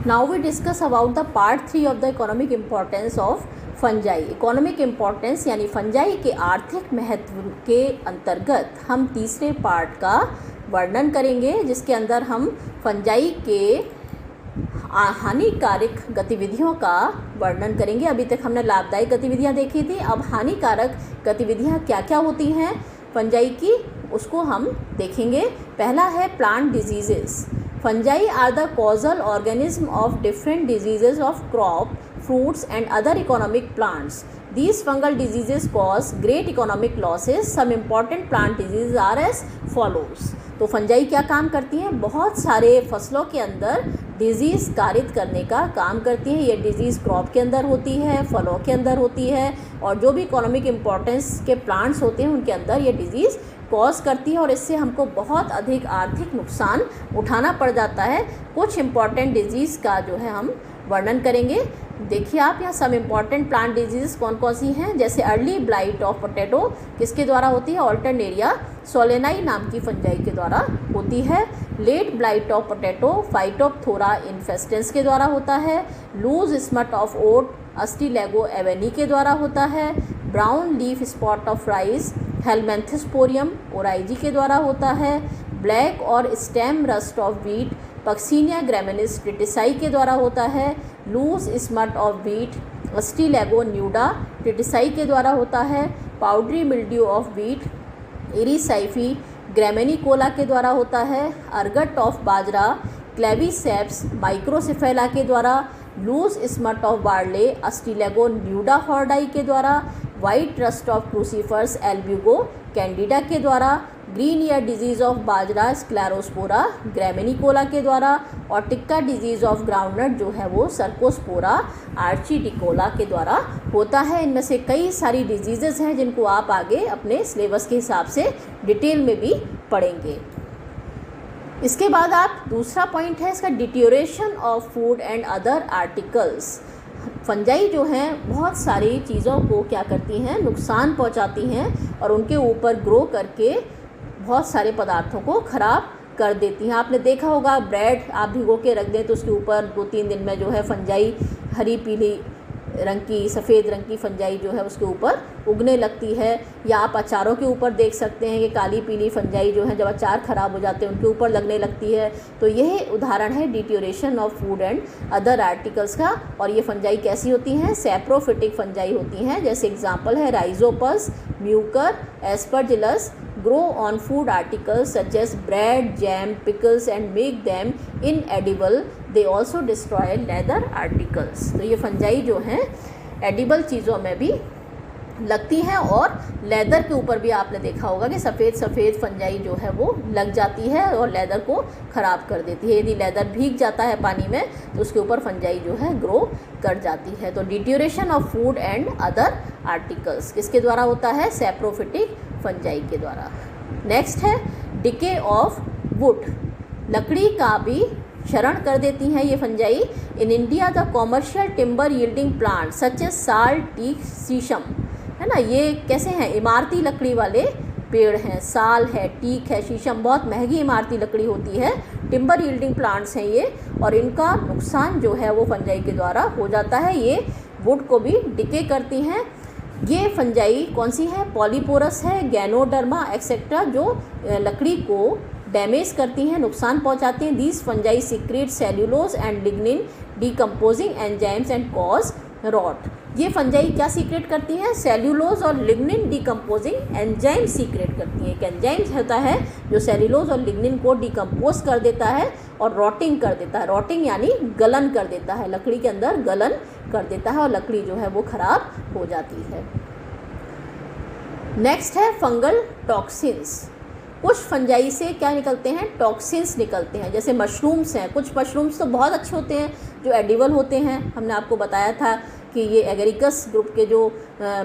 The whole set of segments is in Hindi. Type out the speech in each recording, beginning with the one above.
Now we discuss about the part 3 of the economic importance of fungi. Economic importance यानी फंजाई के आर्थिक महत्व के अंतर्गत हम तीसरे पार्ट का वर्णन करेंगे, जिसके अंदर हम फंजाई के हानिकारक गतिविधियों का वर्णन करेंगे। अभी तक हमने लाभदायक गतिविधियां देखी थी, अब हानिकारक गतिविधियां क्या क्या होती हैं फंजाई की, उसको हम देखेंगे। पहला है plant diseases. Fungi are the causal organism of different diseases of crop, fruits and other economic plants. These fungal diseases cause great economic losses. Some important plant diseases are as follows. तो फंजाई क्या काम करती हैं? बहुत सारे फसलों के अंदर डिजीज़ कारित करने का काम करती है। ये डिजीज़ क्रॉप के अंदर होती है, फलों के अंदर होती है, और जो भी इकोनॉमिक इम्पोर्टेंस के प्लांट्स होते हैं उनके अंदर ये डिजीज़ कॉज करती है, और इससे हमको बहुत अधिक आर्थिक नुकसान उठाना पड़ जाता है। कुछ इम्पॉर्टेंट डिजीज़ का जो है हम वर्णन करेंगे। देखिए आप यहाँ सब इम्पॉर्टेंट प्लांट डिजीज़ कौन कौन सी हैं। जैसे अर्ली ब्लाइट ऑफ पोटैटो किसके द्वारा होती है? ऑल्टरनेरिया सोलेनाई नाम की फंजाई के द्वारा होती है। Late blight of potato Phytophthora infestans के द्वारा होता है। Loose smut of oat Ustilago avenae के द्वारा होता है। Brown leaf spot of rice Helminthosporium oryzae के द्वारा होता है। ब्लैक और stem rust of wheat Puccinia graminis tritici के द्वारा होता है। Loose smut of wheat Ustilago nuda tritici के द्वारा होता है। Powdery mildew of wheat Erysiphe graminicola के द्वारा होता है। Ergot of bajra Claviceps microcephala के द्वारा। Loose smut of barley Ustilago nuda hordei के द्वारा। White rust of crucifers Albugo candida के द्वारा। Green ear disease of bajra Sclerospora graminicola के द्वारा। और टिक्का डिजीज़ ऑफ ग्राउंडनट जो है वो सर्कोस्पोरा आर्चिडिकोला के द्वारा होता है। इनमें से कई सारी डिजीज़ेज़ हैं जिनको आप आगे अपने सिलेबस के हिसाब से डिटेल में भी पढ़ेंगे। इसके बाद आप दूसरा पॉइंट है इसका deterioration of food and other articles. Fungi जो हैं बहुत सारी चीज़ों को क्या करती हैं? नुकसान पहुंचाती हैं, और उनके ऊपर ग्रो करके बहुत सारे पदार्थों को ख़राब कर देती हैं। आपने देखा होगा ब्रेड आप भिगो के रख दें तो उसके ऊपर 2-3 दिन में जो है फंजाई हरी पीली रंग की सफ़ेद रंग की फंजाई जो है उसके ऊपर उगने लगती है। या आप अचारों के ऊपर देख सकते हैं कि काली पीली फंजाई जो है जब अचार ख़राब हो जाते हैं उनके ऊपर लगने लगती है। तो यह उदाहरण है deterioration of food and other articles का। और ये फंजाई कैसी होती हैं? सैप्रोफिटिक फंजाई होती हैं। जैसे एग्जाम्पल है Rhizopus Mucor Aspergillus grow on food articles such as bread, jam, pickles and make them inedible. They also destroy leather articles. तो ये फंजाई जो हैं एडिबल चीज़ों में भी लगती हैं, और लेदर के ऊपर भी आपने देखा होगा कि सफ़ेद फंजाई जो है वो लग जाती है और लेदर को ख़राब कर देती है। यदि लेदर भीग जाता है पानी में तो उसके ऊपर फंजाई जो है ग्रो कर जाती है। तो deterioration of food and other articles किसके द्वारा होता है? सैप्रोफिटिक फंजाई के द्वारा। नेक्स्ट है डिके ऑफ वुड। लकड़ी का भी क्षरण कर देती हैं ये fungi. In India the commercial timber yielding plant such as sal teak sheesham, है ना, ये कैसे हैं? इमारती लकड़ी वाले पेड़ हैं। साल है, टीक है, शीशम बहुत महंगी इमारती लकड़ी होती है। टिम्बर यील्डिंग प्लांट्स हैं ये, और इनका नुकसान जो है वो फंजाई के द्वारा हो जाता है। ये वुड को भी डिके करती हैं। ये फंजाई कौन सी है? पॉलीपोरस है, गैनोडर्मा एक्सेट्रा, जो लकड़ी को डैमेज करती हैं, नुकसान पहुंचाती हैं। These fungi secrete cellulose and lignin decomposing enzymes and cause rot. ये फंजाई क्या सीक्रेट करती हैं? सेल्यूलोज और लिग्निन डीकम्पोजिंग एंजाइम सीक्रेट करती हैं। एक एंजाइम होता है जो सेल्यूलोज और लिग्निन को डीकम्पोज कर देता है और रॉटिंग कर देता है। रॉटिंग यानी गलन कर देता है, लकड़ी के अंदर गलन कर देता है और लकड़ी जो है वो ख़राब हो जाती है। नेक्स्ट है फंगल टॉक्सिन्स। कुछ फंजाई से क्या निकलते हैं? टॉक्सिन्स निकलते हैं। जैसे मशरूम्स हैं, कुछ मशरूम्स तो बहुत अच्छे होते हैं जो एडिबल होते हैं। हमने आपको बताया था कि ये एगरिकस ग्रुप के जो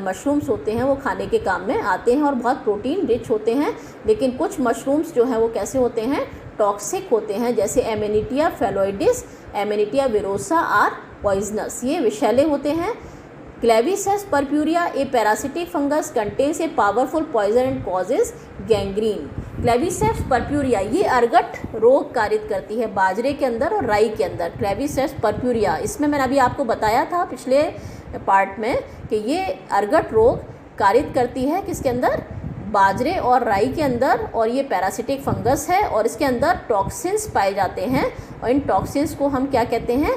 मशरूम्स होते हैं वो खाने के काम में आते हैं और बहुत प्रोटीन रिच होते हैं। लेकिन कुछ मशरूम्स जो हैं वो कैसे होते हैं? टॉक्सिक होते हैं। जैसे एमेनिटिया फेलोइडिस, एमेनिटिया विरोसा आर पॉइजनस, ये विषैले होते हैं। Claviceps purpurea a parasitic fungus contains a powerful poison and causes gangrene. Claviceps purpurea, ये अर्गट रोग कारित करती है बाजरे के अंदर और राई के अंदर। क्लेविसेप्स पर्प्यूरिया, इसमें मैंने अभी आपको बताया था पिछले पार्ट में कि ये अर्गट रोग कारित करती है किसके अंदर, बाजरे और राई के अंदर, और ये पैरासिटिक फंगस है और इसके अंदर टॉक्सिन्स पाए जाते हैं और इन टॉक्सिन्स को हम क्या कहते हैं,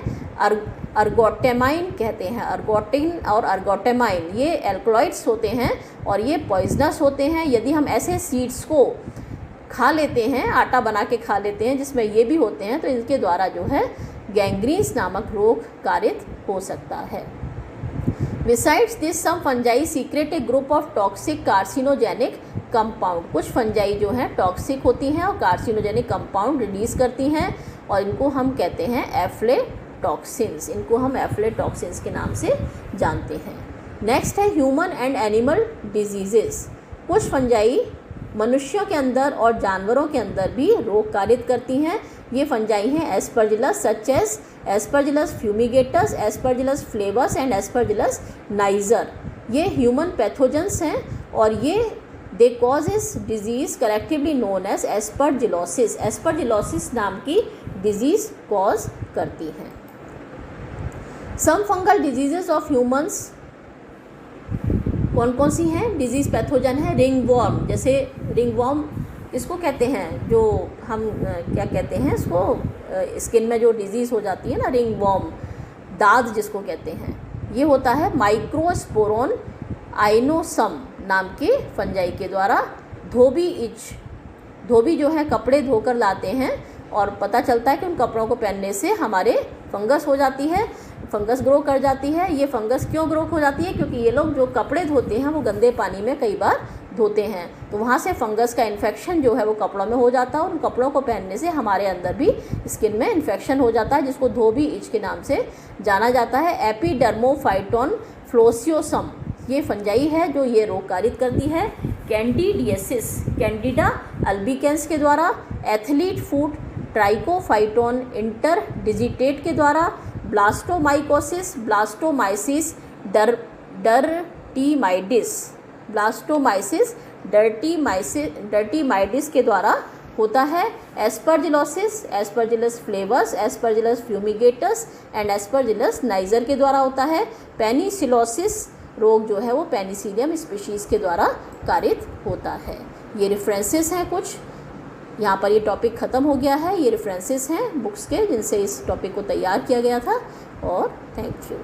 अर्गोटेमाइन कहते हैं। अर्गोटिन और अर्गोटेमाइन ये एल्कलॉइड्स होते हैं और ये पॉइजनस होते हैं। यदि हम ऐसे सीड्स को खा लेते हैं, आटा बना के खा लेते हैं जिसमें ये भी होते हैं, तो इनके द्वारा जो है गैंग्रीन्स नामक रोग कारित हो सकता है। Besides this, some fungi secrete a group of toxic carcinogenic compound। कुछ फंजाई जो हैं टॉक्सिक होती हैं और कार्सिनोजेनिक कंपाउंड रिलीज करती हैं और इनको हम कहते हैं एफ्लेटॉक्सिन्स। इनको हम एफ्लेटॉक्सिन्स के नाम से जानते हैं। नेक्स्ट है ह्यूमन एंड एनिमल डिजीजेस। कुछ फंजाई मनुष्यों के अंदर और जानवरों के अंदर भी रोग कारित करती हैं। ये फंजाई हैं aspergillus, such as aspergillus fumigatus, aspergillus flavus and aspergillus niger. ये ह्यूमन पैथोजेंस हैं और ये दे कॉज इस disease collectively known as aspergillosis. Aspergillosis नाम की डिजीज़ कॉज करती हैं। Some fungal diseases of humans कौन कौन सी हैं, डिजीज़ पैथोजन है। रिंगवॉर्म, जैसे रिंगवॉर्म इसको कहते हैं, जो हम क्या कहते हैं इसको, स्किन में जो डिजीज़ हो जाती है ना, रिंगवॉर्म, दाद जिसको कहते हैं, ये होता है माइक्रोस्पोरोन आइनोसम नाम के फंजाई के द्वारा। धोबी इच, धोबी जो है कपड़े धोकर लाते हैं और पता चलता है कि उन कपड़ों को पहनने से हमारे फंगस हो जाती है, फंगस ग्रो कर जाती है। ये फंगस क्यों ग्रो हो जाती है, क्योंकि ये लोग जो कपड़े धोते हैं वो गंदे पानी में कई बार धोते हैं, तो वहाँ से फंगस का इन्फेक्शन जो है वो कपड़ों में हो जाता है और उन कपड़ों को पहनने से हमारे अंदर भी स्किन में इन्फेक्शन हो जाता है, जिसको धोबी इच के नाम से जाना जाता है। एपिडर्मोफाइटोन फ्लोसियोसम ये फंजाई है जो ये रोग कारित करती है। कैंडिडियासिस, कैंडिडा अल्बिकेंस के द्वारा। एथलीट फूट ट्राइकोफाइटोन इंटरडिजिटेट के द्वारा। ब्लास्टोमाइकोसिस, ब्लास्टोमाइसिस डर्टीमाइडिस, ब्लास्टोमाइसिस डर्टीमाइडिस के द्वारा होता है। Aspergillosis, Aspergillus फ्लेवस, Aspergillus fumigatus and aspergillus niger के द्वारा होता है। पेनिसिलोसिस रोग जो है वो पेनिसिलियम स्पीशीज़ के द्वारा कारित होता है। ये रेफरेंसेस हैं कुछ, यहाँ पर ये टॉपिक ख़त्म हो गया है। ये रेफरेंसेस हैं बुक्स के जिनसे इस टॉपिक को तैयार किया गया था और थैंक यू।